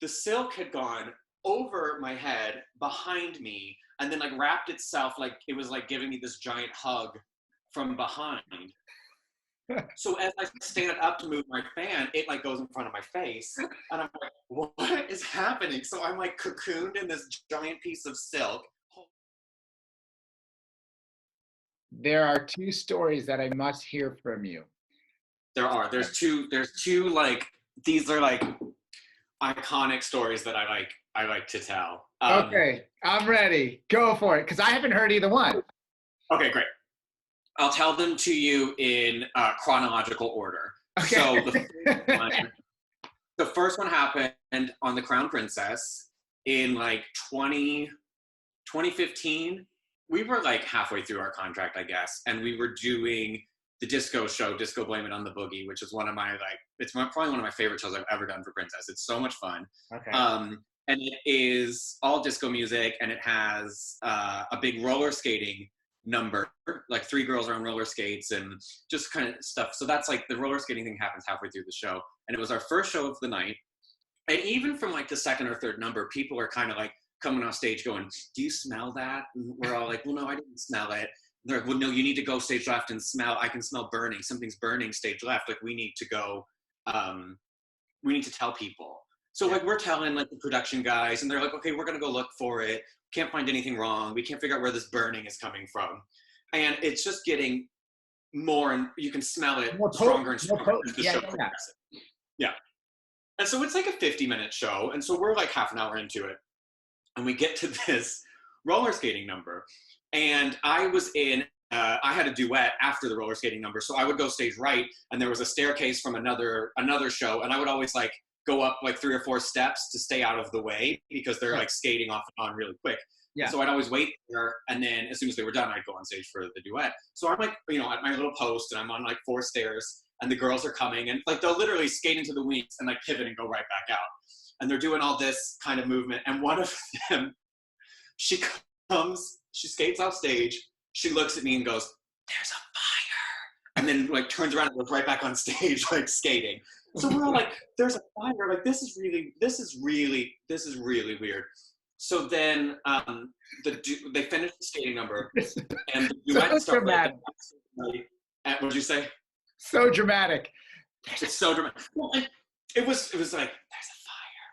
the silk had gone over my head, behind me, and then like wrapped itself like it was like giving me this giant hug from behind. So as I stand up to move my fan, it like goes in front of my face, and I'm like, what is happening? So I'm like cocooned in this giant piece of silk. There are two stories that I must hear from you. There's two like, these are like iconic stories that I like to tell. Okay, I'm ready. Go for it, because I haven't heard either one. Okay, great. I'll tell them to you in chronological order. Okay. So the first one happened on the Crown Princess in like 2015. We were like halfway through our contract, I guess, and we were doing the disco show, Disco Blame It on the Boogie, which is one of my probably one of my favorite shows I've ever done for Princess. It's so much fun. Okay. And it is all disco music, and it has a big roller skating number, like 3 girls are on roller skates and just kind of stuff. So that's like the roller skating thing happens halfway through the show, and it was our first show of the night. And even from like the second or third number, people are kind of like coming off stage going, do you smell that? And we're all like, well, no, I didn't smell it. They're like, well, no, you need to go stage left and smell. I can smell burning. Something's burning stage left. Like, we need to go, we need to tell people. So like we're telling like the production guys, and they're like, okay, we're gonna go look for it. Can't find anything wrong. We can't figure out where this burning is coming from. And it's just getting more, and you can smell it stronger and stronger as the show progresses. Yeah. And so it's like a 50-minute show. And so we're like half an hour into it. And we get to this roller skating number. And I was in, I had a duet after the roller skating number. So I would go stage right, and there was a staircase from another show. And I would always like go up like 3 or 4 steps to stay out of the way, because they're like skating off and on really quick. Yeah. So I'd always wait there, and then as soon as they were done, I'd go on stage for the duet. So I'm like, you know, at my little post, and I'm on like 4 stairs, and the girls are coming, and like they'll literally skate into the wings and like pivot and go right back out. And they're doing all this kind of movement. And one of them, she skates off stage, she looks at me and goes, "There's a fire." And then like turns around and goes right back on stage, like skating. So we're all like, "There's a fire." Like, this is really weird. So then they finished the skating number, and the duet started. What did you say? So dramatic. It's so dramatic. Well, it was like, "There's a fire."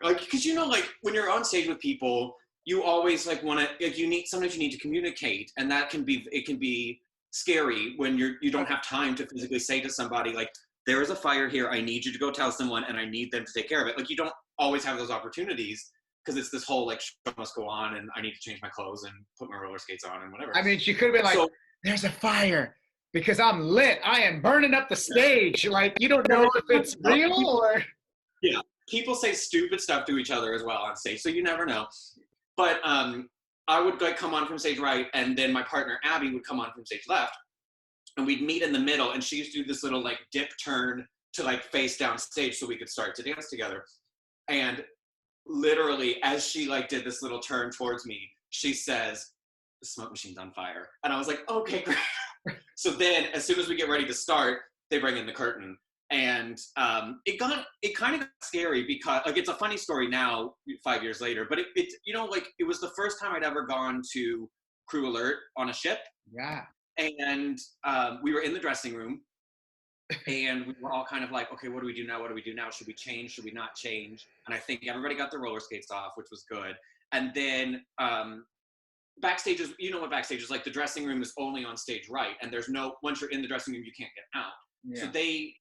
Like, because you know, like when you're on stage with people, you always like want to, like sometimes you need to communicate, and that can be scary when you don't have time to physically say to somebody like, "There is a fire here. I need you to go tell someone, and I need them to take care of it." Like, you don't always have those opportunities, because it's this whole like, show must go on, and I need to change my clothes and put my roller skates on and whatever. I mean, she could have been like, "There's a fire because I'm lit. I am burning up the stage." Like, you don't know if it's real or. Yeah, people say stupid stuff to each other as well on stage, so you never know. But I would like come on from stage right, and then my partner Abby would come on from stage left, and we'd meet in the middle, and she used to do this little like dip turn to like face down stage so we could start to dance together. And literally, as she like did this little turn towards me, she says, "The smoke machine's on fire." And I was like, okay, great. So then as soon as we get ready to start, they bring in the curtain. And it kind of got scary, because like, it's a funny story now 5 years later, but it you know, like, it was the first time I'd ever gone to Crew Alert on a ship. Yeah. And we were in the dressing room, and we were all kind of like, okay, what do we do now? What do we do now? Should we change? Should we not change? And I think everybody got their roller skates off, which was good. And then backstage is, you know what backstage is like, the dressing room is only on stage right. And there's no, once you're in the dressing room, you can't get out. Yeah. So they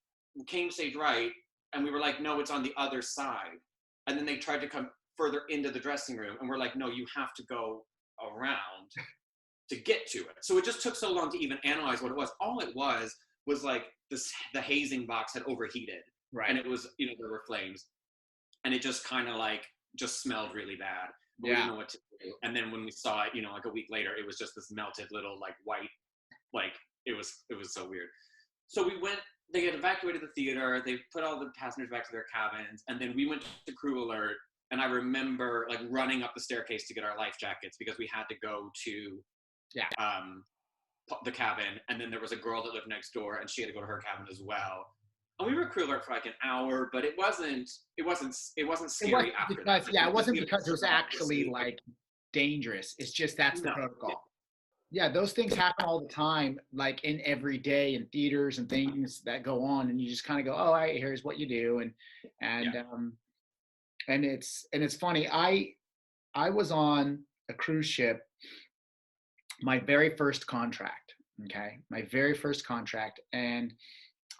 came stage right, and we were like, no, it's on the other side. And then they tried to come further into the dressing room, and we're like, no, you have to go around to get to it. So it just took so long to even analyze what it was. All it was like the hazing box had overheated, right? And it was, you know, there were flames, and it just kind of like just smelled really bad. But we didn't know what to do. And then when we saw it, you know, like a week later, it was just this melted little like white, like it was so weird. So we went. They had evacuated the theater. They put all the passengers back to their cabins, and then we went to Crew Alert. And I remember like running up the staircase to get our life jackets, because we had to go to the cabin. And then there was a girl that lived next door, and she had to go to her cabin as well. we were crew alert for like an hour, but it wasn't It scary wasn't after that. because, Like, yeah, it wasn't we because it was survived the actually escape. like dangerous. It's just that's the No, yeah, protocol. Yeah, those things happen all the time, like in every day in theaters and things that go on, and you just kind of go, "Oh, all right, here's what you do," and yeah. um, and it's funny. I was on a cruise ship, my very first contract. Okay, my very first contract, and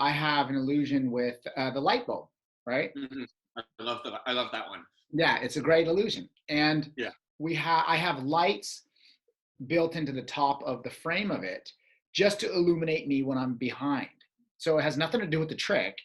I have an illusion with the light bulb, right? Mm-hmm. I love that one. Yeah, it's a great illusion, and Yeah. I have lights built into the top of the frame of it just to illuminate me when I'm behind. So it has nothing to do with the trick.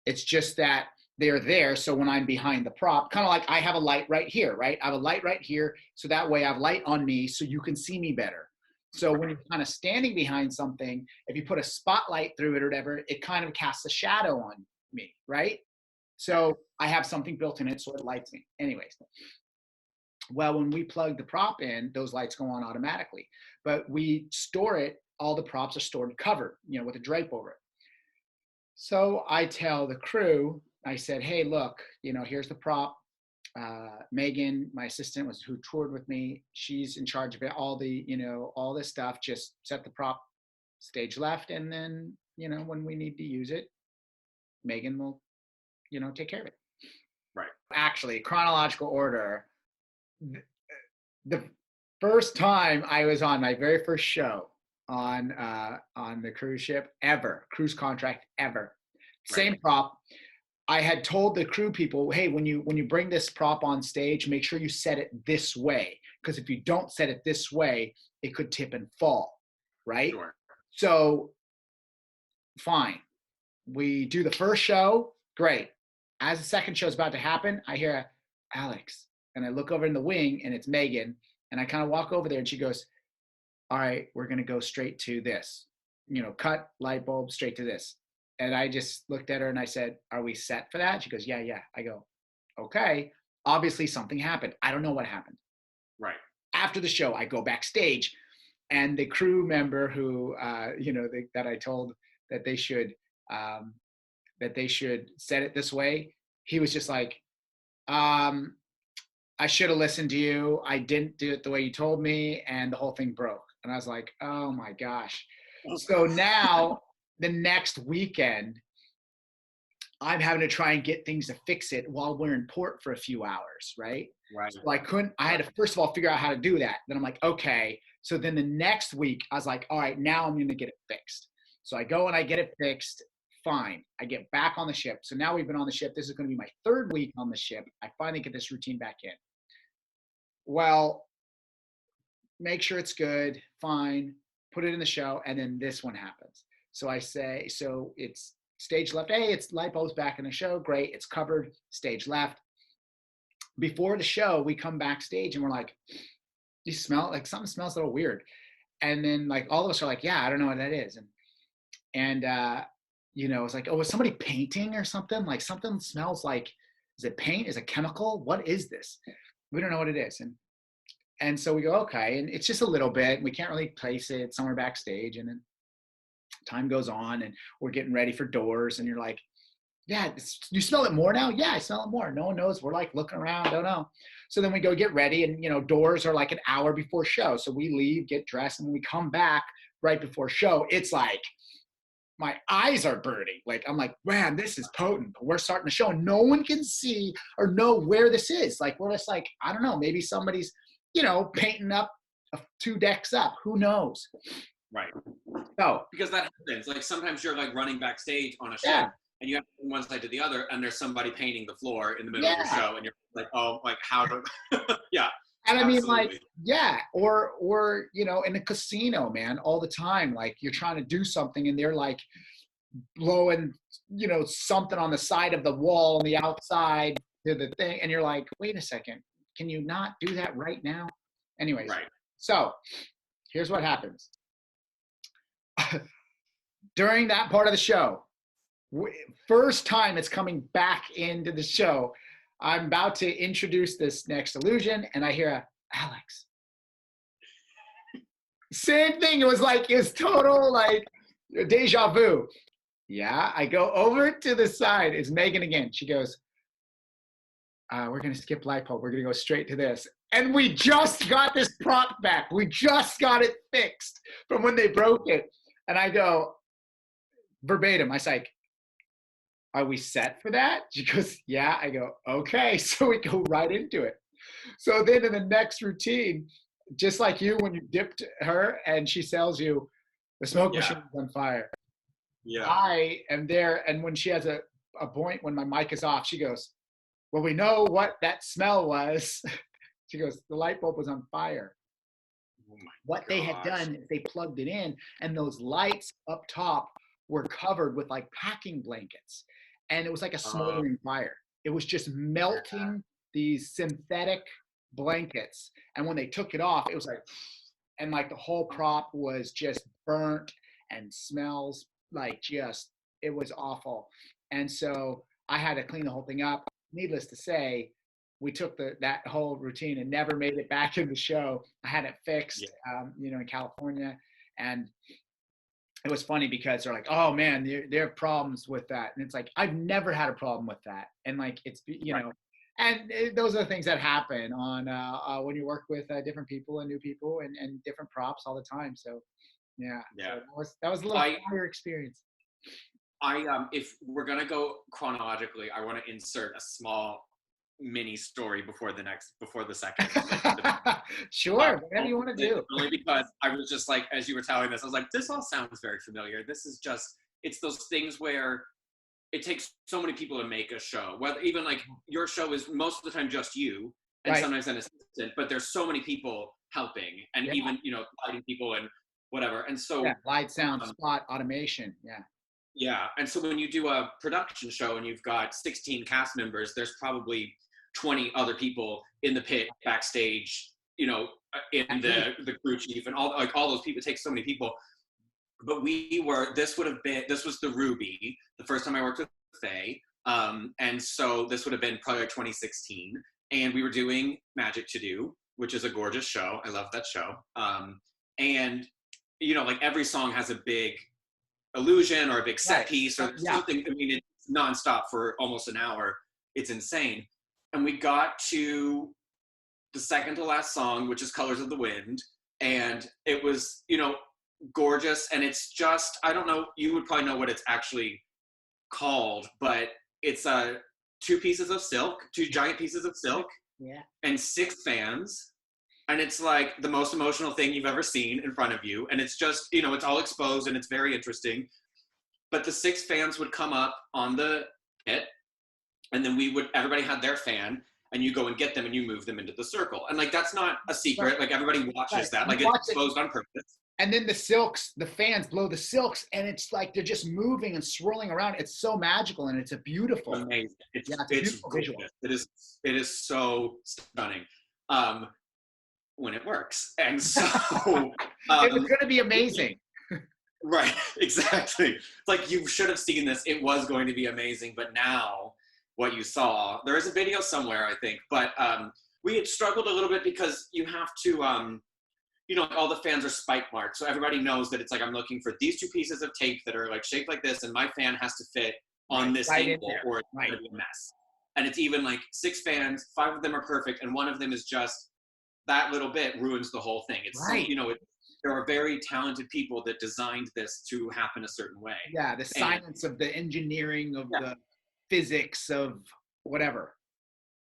It's just that they're there. So when I'm behind the prop, kind of like I have a light right here, right? I have a light right here. So that way I have light on me so you can see me better. So when you're kind of standing behind something, if you put a spotlight through it or whatever, it kind of casts a shadow on me, right? So I have something built in it so it lights me. Anyways, well, when we plug the prop in, those lights go on automatically. But we store it, all the props are stored covered, with a drape over it. So I tell the crew, I said, hey, look, here's the prop. Megan, my assistant, who toured with me. She's in charge of it, all this stuff. Just set the prop stage left, and then, when we need to use it, Megan will, take care of it. Right. Actually, chronological order. The first time I was on my very first show on the cruise ship ever, cruise contract ever, same prop. I had told the crew people, hey, when you bring this prop on stage, make sure you set it this way, because if you don't set it this way, it could tip and fall, right? Sure. So fine, we do the first show, great. As the second show is about to happen, I hear Alex, and I look over in the wing, and it's Megan, and I kind of walk over there, and she goes, all right, we're going to go straight to this, cut light bulb straight to this. And I just looked at her and I said, are we set for that? She goes, yeah, yeah. I go, okay. Obviously something happened. I don't know what happened. Right. After the show, I go backstage, and the crew member who, that I told that they should set it this way, he was just like, I should have listened to you. I didn't do it the way you told me, and the whole thing broke. And I was like, oh my gosh. So now the next weekend, I'm having to try and get things to fix it while we're in port for a few hours, right? Right. So I had to first of all figure out how to do that. Then I'm like, okay. So then the next week I was like, all right, now I'm going to get it fixed. So I go and I get it fixed. Fine. I get back on the ship. So now we've been on the ship. This is going to be my third week on the ship. I finally get this routine back in. Well, make sure it's good. Fine. Put it in the show. And then this one happens. So I say, so it's stage left. Hey, it's light bulbs back in the show. Great. It's covered. Stage left. Before the show, we come backstage and we're like, you smell like something smells a little weird. And then like all of us are like, yeah, I don't know what that is. And it's like, oh, was somebody painting or something? Like something smells like, is it paint? Is it chemical? What is this? We don't know what it is. And so we go, okay. And it's just a little bit. We can't really place it somewhere backstage. And then time goes on and we're getting ready for doors. And you're like, yeah, you smell it more now? Yeah, I smell it more. No one knows. We're like looking around, don't know. So then we go get ready, and doors are like an hour before show. So we leave, get dressed, and when we come back right before show, it's like my eyes are burning. Like I'm like, man, this is potent. But we're starting the show, and no one can see or know where this is. Like we're just like, I don't know, maybe somebody's, painting up 2 decks up. Who knows? Right. So because that happens. Like sometimes you're like running backstage on a show. Yeah. And you have from one side to the other, and there's somebody painting the floor in the middle of your Yeah. show, and you're like, oh, like how do? Yeah. And I mean, like, Absolutely. yeah, or in a casino, man, all the time, like you're trying to do something and they're like blowing, something on the side of the wall on the outside to the thing, and you're like, wait a second, can you not do that right now? Anyways, Right. So here's what happens. During that part of the show, first time it's coming back into the show, I'm about to introduce this next illusion, and I hear Alex. Same thing. It was total like deja vu. Yeah, I go over to the side. It's Megan again. She goes, we're going to skip light bulb. We're going to go straight to this. And we just got this prop back. We just got it fixed from when they broke it. And I go verbatim. I was like, are we set for that? She goes, yeah. I go, okay. So we go right into it. So then in the next routine, just like you, when you dipped her and she tells you the smoke Yeah. machine is on fire. Yeah. I am there. And when she has a point, when my mic is off, she goes, well, we know what that smell was. She goes, the light bulb was on fire. Oh my What they had gosh. done is they plugged it in, and those lights up top were covered with like packing blankets. And it was like a smoldering fire. It was just melting these synthetic blankets. And when they took it off, it was like, and like the whole prop was just burnt and smells like just, it was awful. And so I had to clean the whole thing up. Needless to say, we took that whole routine and never made it back in the show. I had it fixed, in California. And it was funny because they're like, oh man, there are problems with that. And it's like, I've never had a problem with that. And like, it's, and those are the things that happen on when you work with different people and new people and different props all the time. So yeah. So that was a little fire experience. If we're going to go chronologically, I want to insert a small mini story before the second. Sure, whatever you want to do. Only because I was just like, as you were telling this, I was like, this all sounds very familiar. This is just, it's those things where it takes so many people to make a show. Whether even like your show is most of the time just you, and sometimes an assistant, but there's so many people helping, and even lighting people and whatever. And so light, sound, spot, automation. Yeah, and so when you do a production show and you've got 16 cast members, there's probably 20 other people in the pit, backstage, in the crew chief and all those people. It takes so many people. But this was the Ruby, the first time I worked with Faye. And so this would have been probably 2016. And we were doing Magic to Do, which is a gorgeous show. I love that show. And, like every song has a big illusion or a big set piece or something. I mean, it's nonstop for almost an hour. It's insane. And we got to the second to last song, which is Colors of the Wind. And it was, gorgeous. And it's just, I don't know, you would probably know what it's actually called, but it's two giant pieces of silk and 6 fans. And it's like the most emotional thing you've ever seen in front of you. And it's just, it's all exposed and it's very interesting. But the 6 fans would come up on the pit, and then everybody had their fan, and you go and get them and you move them into the circle. And like, that's not a secret. Like everybody watches that. Like it's exposed on purpose. And then the fans blow the silks, and it's like they're just moving and swirling around. It's so magical, and it's a beautiful, amazing. It's a beautiful visual. It is so stunning. When it works. And so it was going to be amazing. Right, exactly. It's like, you should have seen this. It was going to be amazing, but now what you saw, there is a video somewhere, I think, but we had struggled a little bit because you have to, all the fans are spike marked. So everybody knows that it's like, I'm looking for these 2 pieces of tape that are like shaped like this, and my fan has to fit on this angle or it's going to be a mess. And it's even like 6 fans, 5 of them are perfect, and 1 of them is just, that little bit ruins the whole thing. It's there are very talented people that designed this to happen a certain way. Yeah, the science of the engineering of the physics of whatever.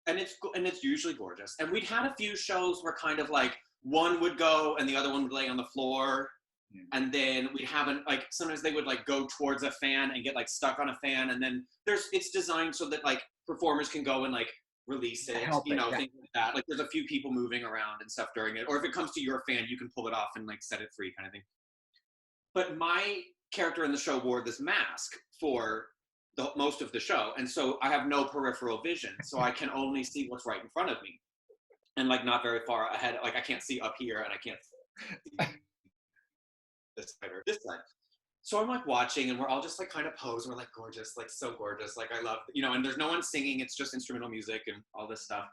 And it's usually gorgeous. And we'd had a few shows where kind of like one would go and the other one would lay on the floor. And then we'd have sometimes they would like go towards a fan and get like stuck on a fan. And then it's designed so that like performers can go and like release it, things like that. Like there's a few people moving around and stuff during it. Or if it comes to your fan, you can pull it off and like set it free kind of thing. But my character in the show wore this mask for most of the show. And so I have no peripheral vision. So I can only see what's right in front of me. And like not very far ahead. Like I can't see up here and I can't see this side or this side. So I'm like watching and we're all just like kind of posed. We're like gorgeous, like so gorgeous. Like I love, and there's no one singing. It's just instrumental music and all this stuff.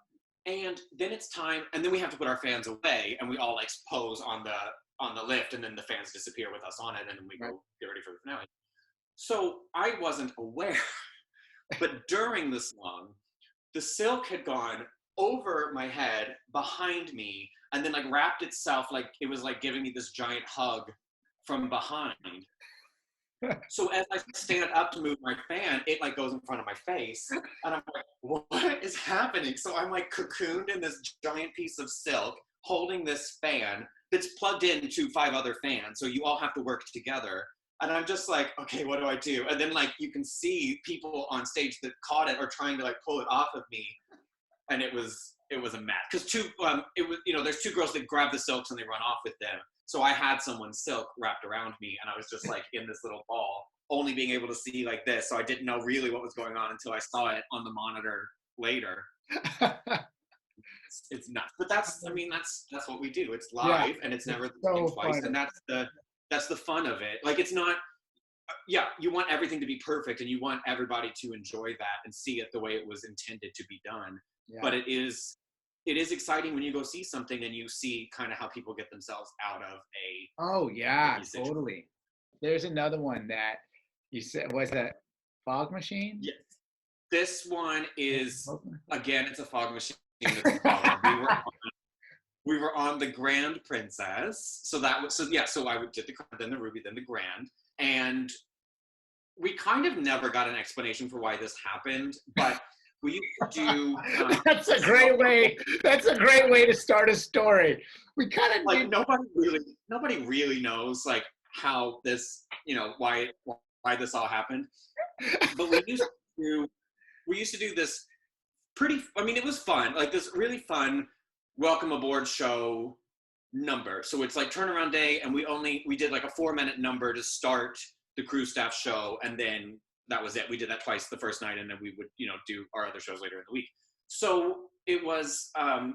And then it's time. And then we have to put our fans away and we all like pose on the lift, and then the fans disappear with us on it. And then we go get ready for the finale. So I wasn't aware, but during the song, the silk had gone over my head, behind me, and then like wrapped itself like it was like giving me this giant hug from behind. So as I stand up to move my fan, it like goes in front of my face, and I'm like, what is happening? So I'm like cocooned in this giant piece of silk, holding this fan that's plugged into 5 other fans. So you all have to work together. And I'm just like, okay, what do I do? And then like you can see people on stage that caught it or trying to like pull it off of me, and it was a mess. Because it was there's 2 girls that grab the silks and they run off with them. So I had someone's silk wrapped around me, and I was just like in this little ball, only being able to see like this. So I didn't know really what was going on until I saw it on the monitor later. It's nuts, but that's what we do. It's Yeah, live, and it's never the so same twice, funny. and that's the fun of it. Like it's not. Yeah, you want everything to be perfect, and you want everybody to enjoy that and see it the way it was intended to be done. Yeah. But it is exciting when you go see something and you see kind of how people get themselves out of a Oh yeah, tricky situation. totally. There's another one that you said was a fog machine. Yes. This one is, Fog machine? again, it's a fog machine that's a problem. We were on the Grand Princess. So that was, so I did the Crown, then the Ruby, then the Grand. And we kind of never got an explanation for why this happened, but we used to do That's a great way. That's a great way to start a story. We kind of like nobody really knows like how this, why this all happened. But we used to do this it was fun, like this really fun welcome aboard show number. So it's like turnaround day, and we did like a 4-minute number to start the crew staff show, and then that was it. We did that twice the first night, and then we would do our other shows later in the week. So it was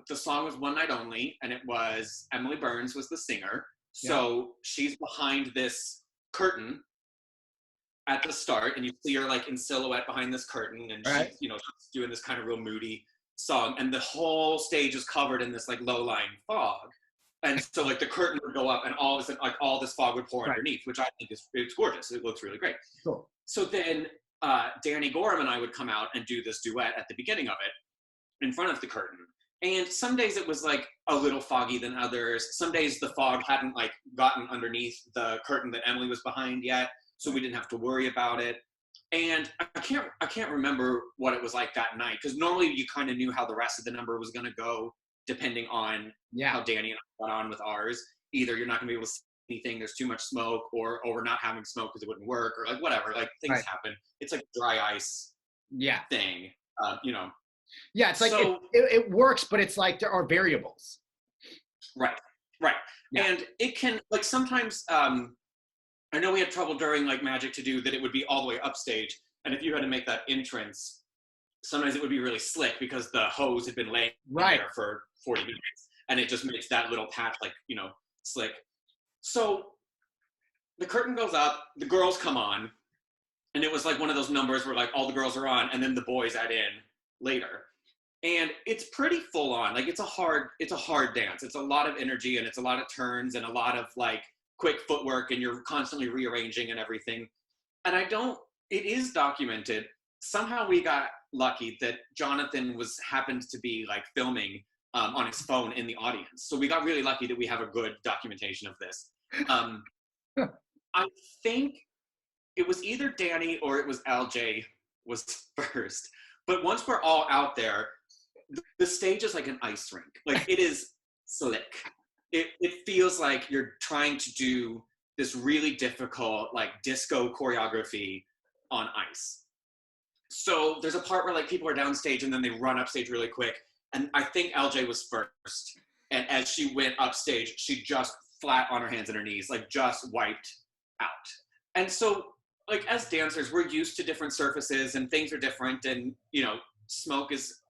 the song was One Night Only, and it was Emily Burns was the singer. So she's behind this curtain at the start, and you see her like in silhouette behind this curtain, and Right. she's doing this kind of real moody song, and the whole stage is covered in this like low-lying fog. And so like the curtain would go up, and all of a sudden like all this fog would pour Right. underneath, which I think it's gorgeous. It looks really great. Cool. So then Danny Gorham and I would come out and do this duet at the beginning of it in front of the curtain. And some days it was like a little foggy than others. Some days the fog hadn't like gotten underneath the curtain that Emily was behind yet, so we didn't have to worry about it. And I can't remember what it was like that night, because normally you kind of knew how the rest of the number was going to go depending on how Danny and I got on with ours. Either you're not going to be able to see anything, there's too much smoke, or we're not having smoke because it wouldn't work, or like whatever, like things happen. It's like dry ice thing, Yeah, it's like so, it works, but it's like there are variables. Right. Yeah. And it can, like sometimes, I know we had trouble during like Magic to do that it would be all the way upstage, and if you had to make that entrance, sometimes it would be really slick because the hose had been laying there for 40 minutes, and it just makes that little patch like, slick. So the curtain goes up, the girls come on, and it was like one of those numbers where like all the girls are on, and then the boys add in later. And it's pretty full on. Like it's a hard dance. It's a lot of energy, and it's a lot of turns, and a lot of like quick footwork, and you're constantly rearranging and everything. And it is documented. Somehow we got lucky that Jonathan happened to be like filming on his phone in the audience. So we got really lucky that we have a good documentation of this. I think it was either Danny or it was LJ was first. But once we're all out there, the stage is like an ice rink. Like it is slick. It feels like you're trying to do this really difficult like disco choreography on ice. So there's a part where like people are downstage and then they run upstage really quick. And I think LJ was first. And as she went upstage, she just flat on her hands and her knees, like just wiped out. And so like as dancers, we're used to different surfaces and things are different, and smoke is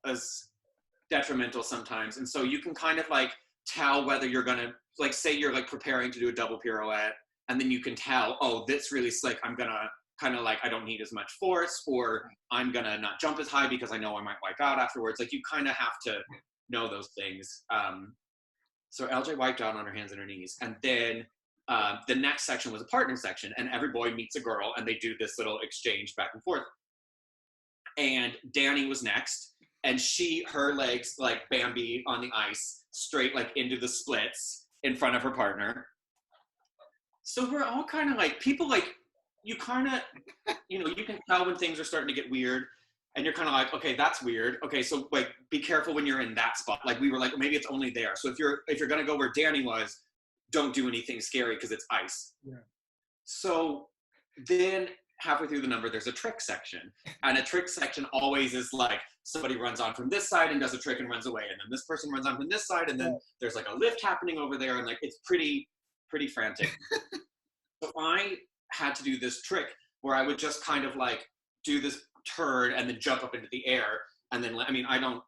detrimental sometimes. And so you can kind of like tell whether you're gonna, like say you're like preparing to do a double pirouette, and then you can tell, oh, that's really slick, I'm gonna kind of like, I don't need as much force, or I'm gonna not jump as high because I know I might wipe out afterwards. Like you kind of have to know those things. So LJ wiped out on her hands and her knees, and then the next section was a partner section, and every boy meets a girl, and they do this little exchange back and forth. And Danny was next, and her legs like Bambi on the ice, straight like into the splits in front of her partner. So we're all kind of like, people like, you kind of, you know, you can tell when things are starting to get weird, and you're kind of like, okay, that's weird. Okay, so like, be careful when you're in that spot. Like we were like, maybe it's only there. So if you're gonna go where Danny was, don't do anything scary because it's ice. Yeah. So then halfway through the number, there's a trick section, and a trick section always is like somebody runs on from this side and does a trick and runs away, and then this person runs on from this side, and then there's like a lift happening over there, and like it's pretty frantic. So I had to do this trick where I would just kind of like do this turn and then jump up into the air, and then I mean I don't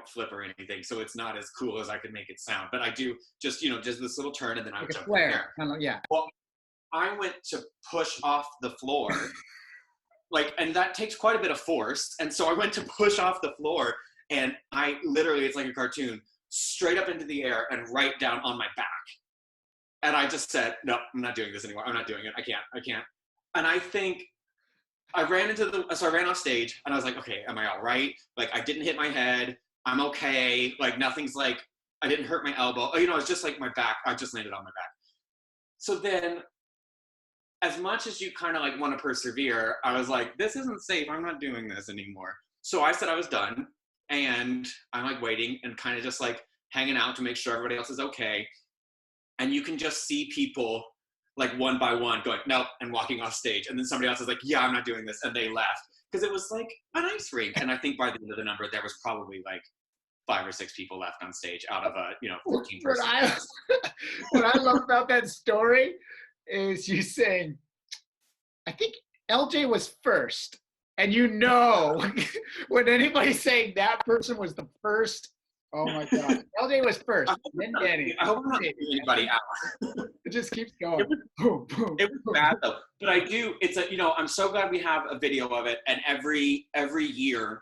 flip or anything, so it's not as cool as I could make it sound, but I do just this little turn, and then I would jump in the air. Yeah. Well, I went to push off the floor, like, and that takes quite a bit of force. And so I went to push off the floor, and I literally, it's like a cartoon, straight up into the air and right down on my back. And I just said, no, I'm not doing this anymore. I'm not doing it. I can't. And I think I ran off stage, and I was like, okay, am I all right? Like, I didn't hit my head. I'm okay. Like, nothing's like, I didn't hurt my elbow. You know, it's just like my back. I just landed on my back. So then, as much as you kind of like want to persevere, I was like, this isn't safe. I'm not doing this anymore. So I said I was done, and I'm like waiting and kind of just like hanging out to make sure everybody else is okay. And you can just see people like one by one going, nope, and walking off stage. And then somebody else is like, yeah, I'm not doing this. And they left because it was like an ice rink. And I think by the end of the number, there was probably like 5 or 6 people left on stage out of a 14 person. What I love about that story is you saying, I think LJ was first, and when anybody's saying that person was the first, oh my God, LJ was first, then Danny. I hope I'm not leaving anybody out. It just keeps going. Boom, boom. It was bad though, but I'm so glad we have a video of it, and every year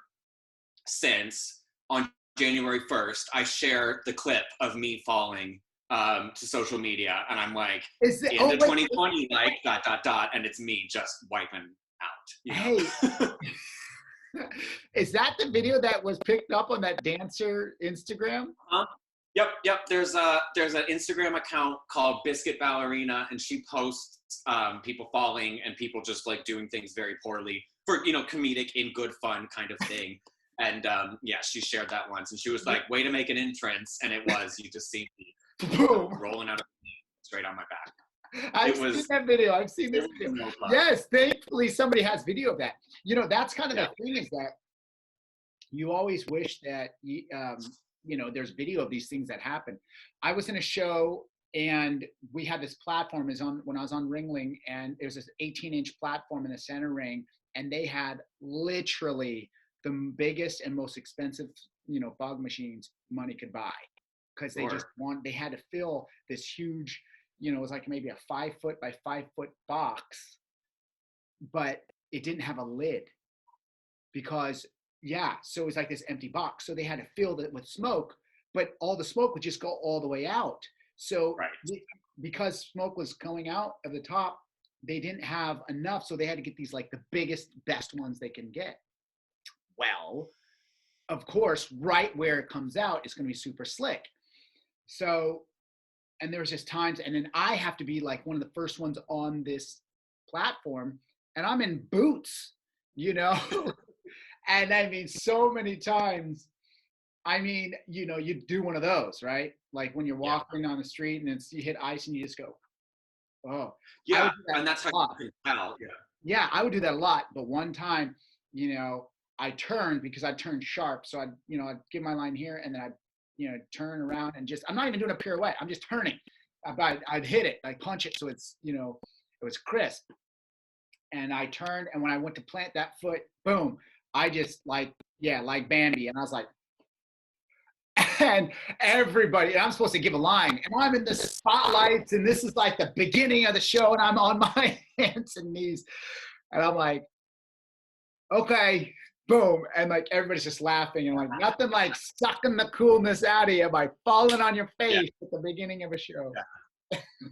since on January 1st, I share the clip of me falling to social media, and I'm like, in the 2020, like, ... and it's me just wiping out. Hey, is that the video that was picked up on that dancer Instagram? Yep. There's an Instagram account called Biscuit Ballerina, and she posts people falling and people just like doing things very poorly for comedic in good fun kind of thing. And she shared that once, and she was like, way to make an entrance, and it was, you just see me rolling out of the straight on my back. I've seen that video. I've seen this video. Yes, thankfully somebody has video of that. That's kind of the thing, is that you always wish that there's video of these things that happen. I was in a show, and we had this platform when I was on Ringling, and there's this 18-inch platform in the center ring, and they had literally the biggest and most expensive, fog machines money could buy, because they had to fill this huge, it was like maybe a 5-foot by 5-foot box, but it didn't have a lid because, so it was like this empty box. So they had to fill it with smoke, but all the smoke would just go all the way out. So because smoke was going out of the top, they didn't have enough. So they had to get these like the biggest, best ones they can get. Well, of course, right where it comes out is going to be super slick. So, and there was just times, and then I have to be like one of the first ones on this platform, and I'm in boots, and I mean, so many times, you do one of those, right? Like when you're walking on the street and you hit ice and you just go, oh. Yeah, and that's how you can tell, Yeah, I would do that a lot, but one time, I turned because I turned sharp. So I'd give my line here, and then I'd turn around and I'm not even doing a pirouette. I'm just turning. I'd hit it, I'd punch it. So it's, it was crisp. And I turned, and when I went to plant that foot, boom, I just like Bambi. And I was like, and everybody, and I'm supposed to give a line, and I'm in the spotlights, and this is like the beginning of the show, and I'm on my hands and knees. And I'm like, okay, boom, and like everybody's just laughing, and like nothing like sucking the coolness out of you by falling on your face at the beginning of a show.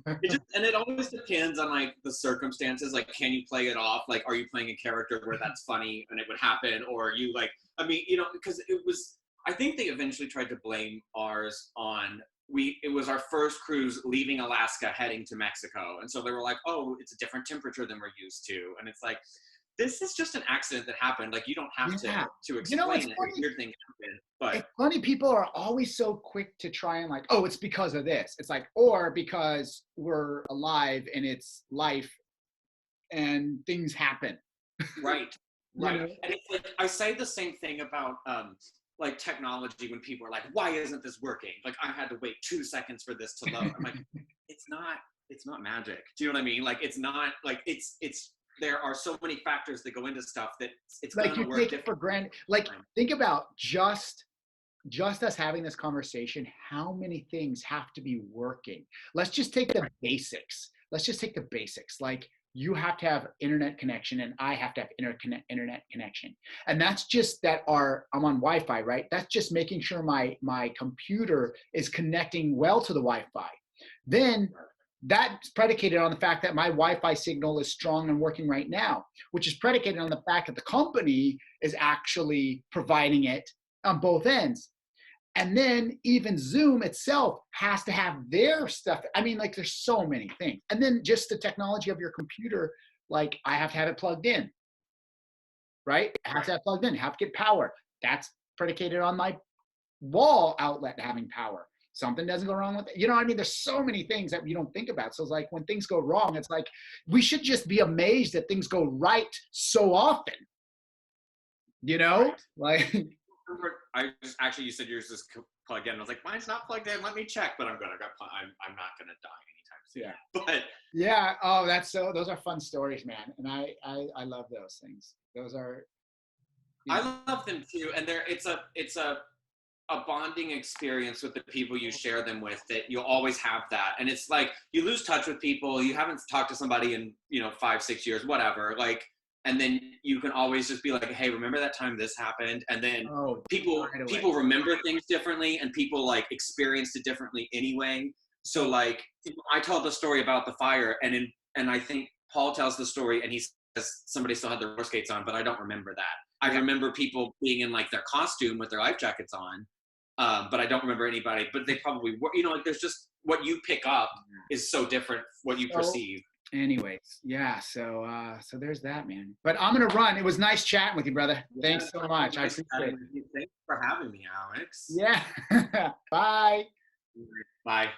And it always depends on like the circumstances. Like, can you play it off? Like, are you playing a character where that's funny and it would happen, or you like? I mean, because it was. I think they eventually tried to blame ours on we. It was our first cruise leaving Alaska heading to Mexico, and so they were like, "Oh, it's a different temperature than we're used to," and it's like, this is just an accident that happened. Like, you don't have Yeah. to You know what's explain it. A funny? weird thing happened, but It's funny, people are always so quick to try and like, oh, it's because of this. It's like, or because we're alive and it's life and things happen. right, You right. know? And it's like I say the same thing about like technology when people are like, "Why isn't this working?" Like, I had to wait 2 seconds for this to load. I'm like, it's not. It's not magic. Do you know what I mean? Like, it's not like it's. There are so many factors that go into stuff that it's Like gonna you work take it for differently. granted. Like think about just us having this conversation, how many things have to be working? Let's just take the basics. Let's just take the basics. Like you have to have internet connection and I have to have internet connection. And that's just that I'm on Wi-Fi, right? That's just making sure my computer is connecting well to the Wi-Fi. Then that's predicated on the fact that my Wi-Fi signal is strong and working right now, which is predicated on the fact that the company is actually providing it on both ends. And then even Zoom itself has to have their stuff. I mean, like there's so many things. And then just the technology of your computer, like I have to have it plugged in, right? I have to have it plugged in, have to get power. That's predicated on my wall outlet having power. Something doesn't go wrong with it. You know what I mean? There's so many things that you don't think about. So it's like when things go wrong, it's like we should just be amazed that things go right so often. You know? Right. Like I just actually, you said yours is plugged in. I was like, mine's not plugged in. Let me check, but I'm good. I'm not gonna die anytime soon. yeah. But Yeah. Oh, those are fun stories, man. And I love those things. Those are, you know, I love them too, and it's a bonding experience with the people you share them with that you'll always have that. And it's like you lose touch with people, you haven't talked to somebody in 5-6 years, whatever, like, and then you can always just be like, hey, remember that time this happened? And then oh, people right away. people remember things differently, and people like experienced it differently anyway. So like I told the story about the fire, and I think Paul tells the story and he says somebody still had their roller skates on, but I don't remember that. I Yeah. remember people being in like their costume with their life jackets on, but I don't remember anybody. But they probably were. Like there's just what you pick up is so different what you So perceive. anyways, yeah. So there's that, man. But I'm gonna run. It was nice chatting with you, brother. Yeah, Thanks so much. I nice appreciate chatting it. with you. Thanks for having me, Alex. Yeah. Bye. Bye.